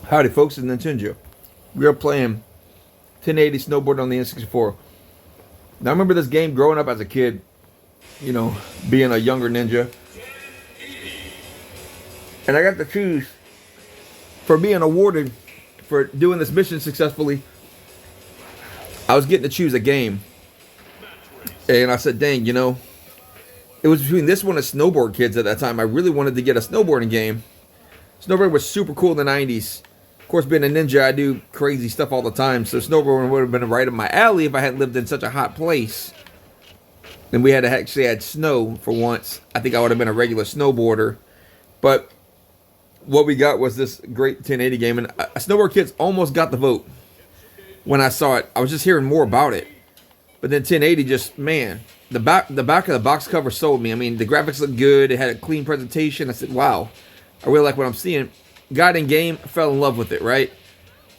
Howdy, folks, it's Nintendo. We are playing 1080 Snowboard on the N64. Now, I remember this game growing up as a kid, being a younger ninja. And I got to choose for being awarded for doing this mission successfully. I was getting to choose a game. And I said, dang, it was between this one and Snowboard Kids at that time. I really wanted to get a snowboarding game. Snowboarding was super cool in the 90s. Of course, being a ninja, I do crazy stuff all the time. So snowboarding would have been right up my alley if I hadn't lived in such a hot place. And we had to actually had snow for once. I think I would have been a regular snowboarder. But what we got was this great 1080 game. And Snowboard Kids almost got the vote when I saw it. I was just hearing more about it. But then 1080 just, man, the back of the box cover sold me. I mean, the graphics looked good. It had a clean presentation. I said, wow, I really like what I'm seeing. Got in game, fell in love with it, right?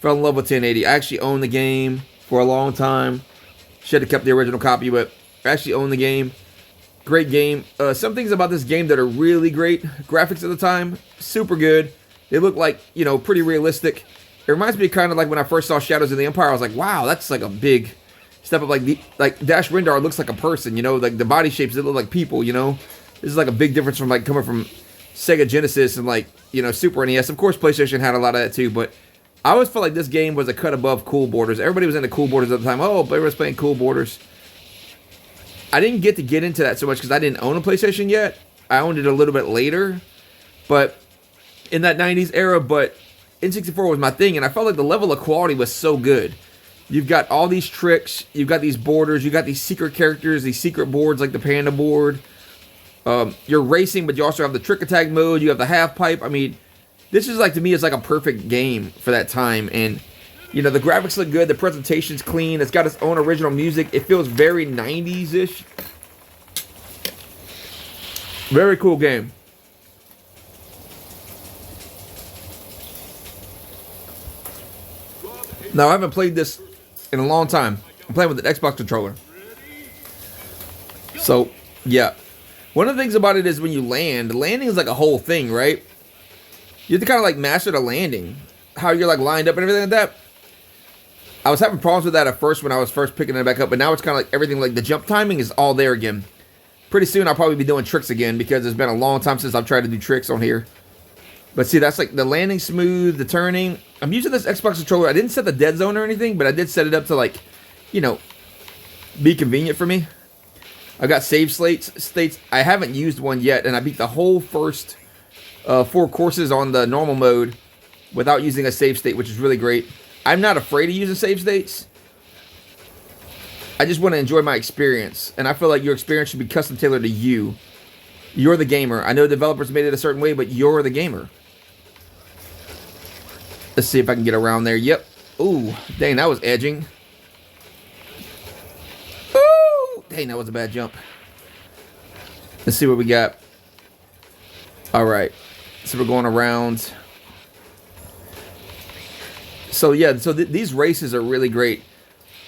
Fell in love with 1080. I actually owned the game for a long time. Should have kept the original copy, but I actually owned the game. Great game. Some things about this game that are really great. Graphics at the time, super good. They look like, pretty realistic. It reminds me kind of like when I first saw Shadows of the Empire. I was like, wow, that's like a big step up. Like Dash Rendar looks like a person, like the body shapes, they look like people, This is like a big difference from like coming from Sega Genesis and like, Super NES. Of course, PlayStation had a lot of that too, but I always felt like this game was a cut above Cool Borders. Everybody was into Cool Borders at the time. Oh, everybody was playing Cool Borders. I didn't get into that so much because I didn't own a PlayStation yet. I owned it a little bit later, but in that 90s era, but N64 was my thing, and I felt like the level of quality was so good. You've got all these tricks, you've got these borders, you've got these secret characters, these secret boards like the Panda board. You're racing, but you also have the trick attack mode. You have the half pipe. I mean, this is like, to me, it's like a perfect game for that time. And, the graphics look good. The presentation's clean. It's got its own original music. It feels very 90s-ish. Very cool game. Now, I haven't played this in a long time. I'm playing with an Xbox controller. So, yeah. One of the things about it is when you land, landing is like a whole thing, right? You have to kind of like master the landing. How you're like lined up and everything like that. I was having problems with that at first when I was first picking it back up, but now it's kind of like everything, like the jump timing is all there again. Pretty soon I'll probably be doing tricks again because it's been a long time since I've tried to do tricks on here. But see, that's like the landing smooth, the turning. I'm using this Xbox controller. I didn't set the dead zone or anything, but I did set it up to like, be convenient for me. I got save states. I haven't used one yet, and I beat the whole first 4 courses on the normal mode without using a save state, which is really great. I'm not afraid of using save states. I just want to enjoy my experience, and I feel like your experience should be custom tailored to you. You're the gamer. I know developers made it a certain way, but you're the gamer. Let's see if I can get around there. Yep. Ooh, dang, that was edging. Dang, that was a bad jump. Let's see what we got. All right. So we're going around. So, yeah. So these races are really great.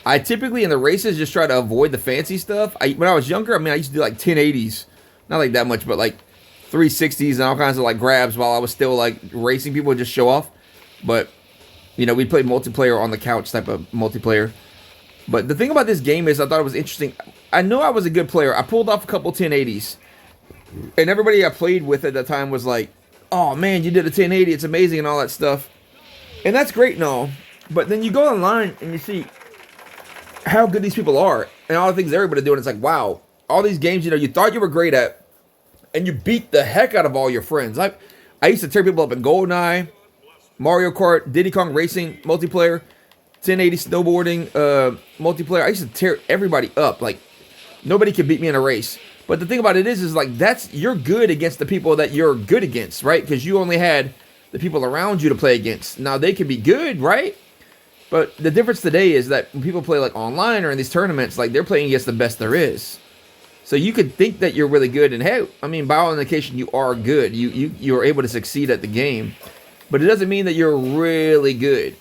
I typically, in the races, just try to avoid the fancy stuff. When I was younger, I used to do like 1080s. Not like that much, but like 360s and all kinds of like grabs while I was still like racing people and just show off. But, we played multiplayer on the couch type of multiplayer. But the thing about this game is I thought it was interesting. I know I was a good player. I pulled off a couple 1080s. And everybody I played with at the time was like, oh man, you did a 1080. It's amazing and all that stuff. And that's great and all. But then you go online and you see how good these people are. And all the things everybody's doing. It's like, wow. All these games, you thought you were great at. And you beat the heck out of all your friends. I used to tear people up in GoldenEye, Mario Kart, Diddy Kong Racing, multiplayer. 1080 snowboarding multiplayer. I used to tear everybody up. Like, nobody could beat me in a race. But the thing about it is like, you're good against the people that you're good against, right? Because you only had the people around you to play against. Now, they can be good, right? But the difference today is that when people play like online or in these tournaments, like they're playing against the best there is. So you could think that you're really good. And hey, by all indication, you are good. You're able to succeed at the game. But it doesn't mean that you're really good.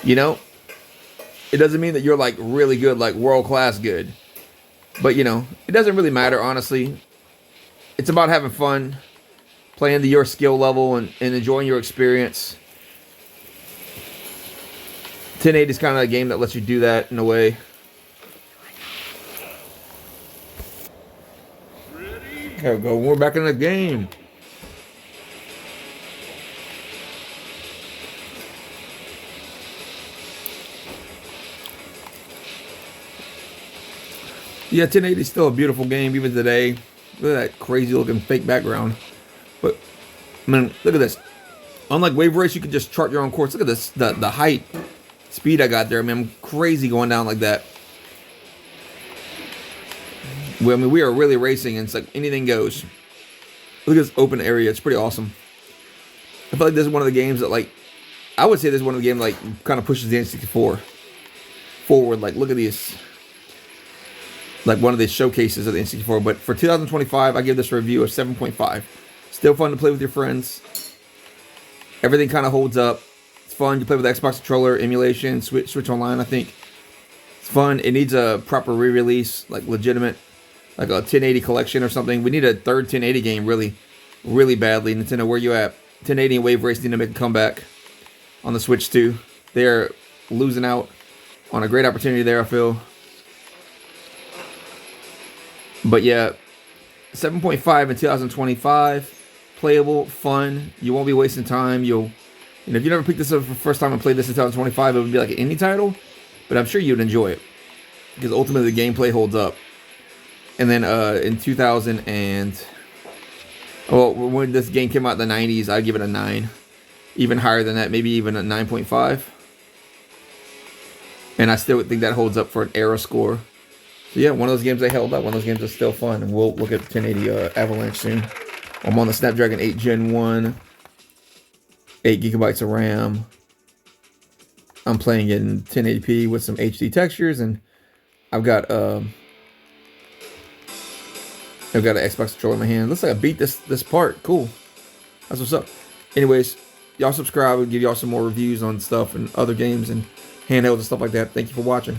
It doesn't mean that you're like really good, like world class good. But it doesn't really matter, honestly. It's about having fun, playing to your skill level and enjoying your experience. 1080 is kind of a game that lets you do that in a way. There we go. We're back in the game. Yeah, 1080 is still a beautiful game even today. Look at that crazy looking fake background. But I mean, look at this. Unlike Wave Race, you can just chart your own course. Look at this, the height, speed I got there. I mean, I'm crazy going down like that. Well, I mean, we are really racing, and it's like anything goes. Look at this open area. It's pretty awesome. I feel like this is one of the games that, like, I would say this is one of the games like kind of pushes the N64 forward. Like, look at these. Like one of the showcases of the N64. But for 2025, I give this a review of 7.5. Still fun to play with your friends. Everything kind of holds up. It's fun. You play with the Xbox controller, emulation, Switch Online, I think. It's fun. It needs a proper re-release, like legitimate, like a 1080 collection or something. We need a third 1080 game really, really badly. Nintendo, where you at? 1080 and Wave Race need to make a comeback on the Switch too. They're losing out on a great opportunity there, I feel. But yeah, 7.5 in 2025. Playable, fun. You won't be wasting time. If you never picked this up for the first time and played this in 2025, it would be like an indie title. But I'm sure you'd enjoy it because ultimately the gameplay holds up. And then in 2000 and when this game came out in the 90s, I'd give it a 9. Even higher than that, maybe even a 9.5. And I still think that holds up for an era score. So yeah, one of those games they held up. One of those games is still fun. And we'll look at the 1080 Avalanche soon. I'm on the Snapdragon 8 Gen 1. 8 gigabytes of RAM. I'm playing it in 1080p with some HD textures. And I've got an Xbox controller in my hand. Looks like I beat this part. Cool. That's what's up. Anyways, y'all subscribe. We'll give y'all some more reviews on stuff and other games and handhelds and stuff like that. Thank you for watching.